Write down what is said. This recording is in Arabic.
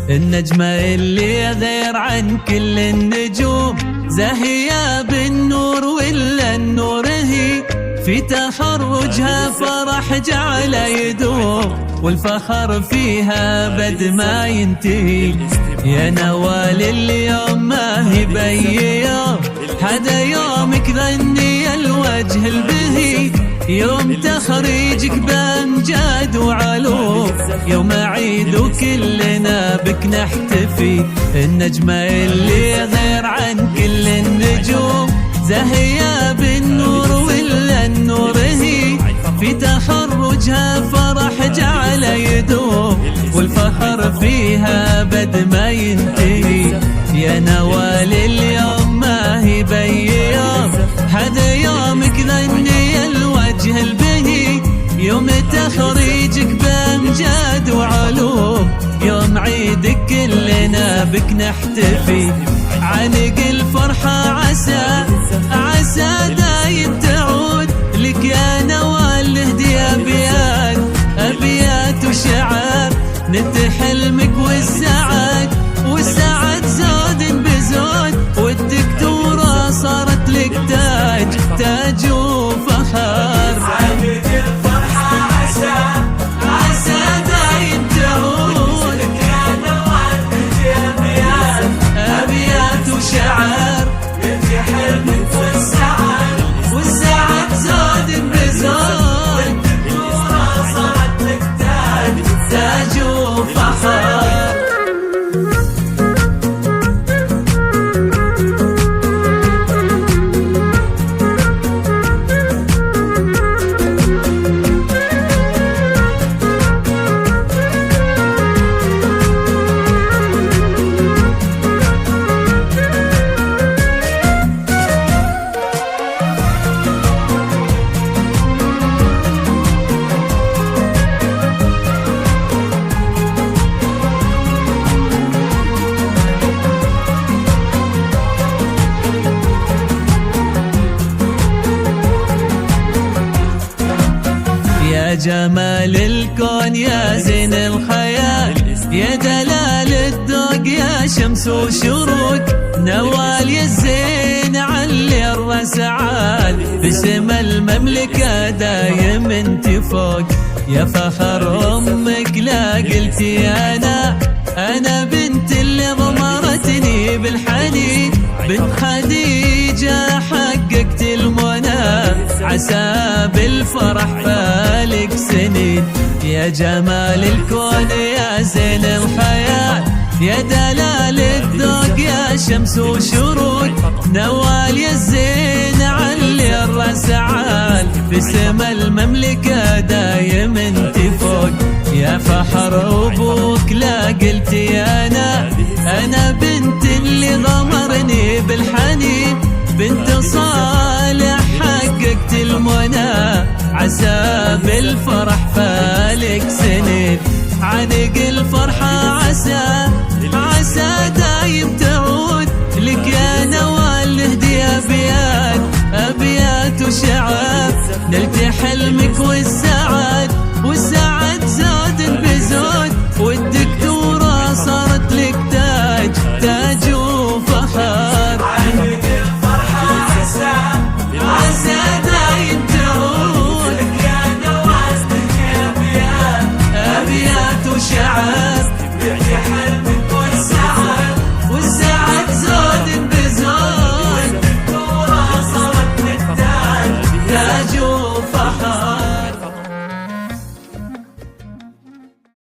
النجمة اللي غير عن كل النجوم، زاهية بالنور ولا النور هي، في تخرجها فرح جعل يدوم، والفخر فيها بد ما ينتهي. يا نوال اليوم ما هي بي يوم، هذا يومك غني الوجه البهي، يوم تخريجك بامجاد وعلوم، يوم عيد وكلنا بك نحتفي. النجمة اللي غير عن كل النجوم، زاهية بالنور ولا النور هي، في تخرجها فرح جعل يدوم، والفخر فيها بد ما ينتهي. يا نوال اليوم ما هي بي يوم، هذا يومك غني الوجه البهي، يوم تخريجك بامجاد وعلوم، يوم عيدك كلنا بك نحتفي. عانق الفرحة عسى دايم تعود لك يا نوال، نهدي أبيات وشعر، ننت حلمك والسعد زود بزود، والدكتورة صارت لك تاج وفخر. عانق الفرحة عسى دايم تعود لك يا نوال، نهدي أبيات وشعر، ننت حلمك والسعد زود بزود، والدكتورة صارت لك تاج وفخر. يا جمال الكون يا زين الخيال، يا دلال الذوق يا شمس وشروق، نوال يا الزين علي الراس عال، باسم المملكة دايم انت فوق. يا فخر امك لا قلتي انا بنت اللي غمرتني بالحنين، بنت خديجة حققت المنى، عسى بالفرح فالك سنين. يا جمال الكون يا زين الخيال، يا دلال الذوق يا شمس وشروق، نوال يا الزين علي الراس عال، باسم المملكة دايم انت فوق. يا فخر ابوك لا قلتي انا بنت اللي غمرني بالحنين، بنت صالح حققت المنى، عسى بالفرح فالك سنين. عانق الفرحة عسى دايم تعود لك يا نوال، نهدي أبيات وشعر، نلت حلمك والسعد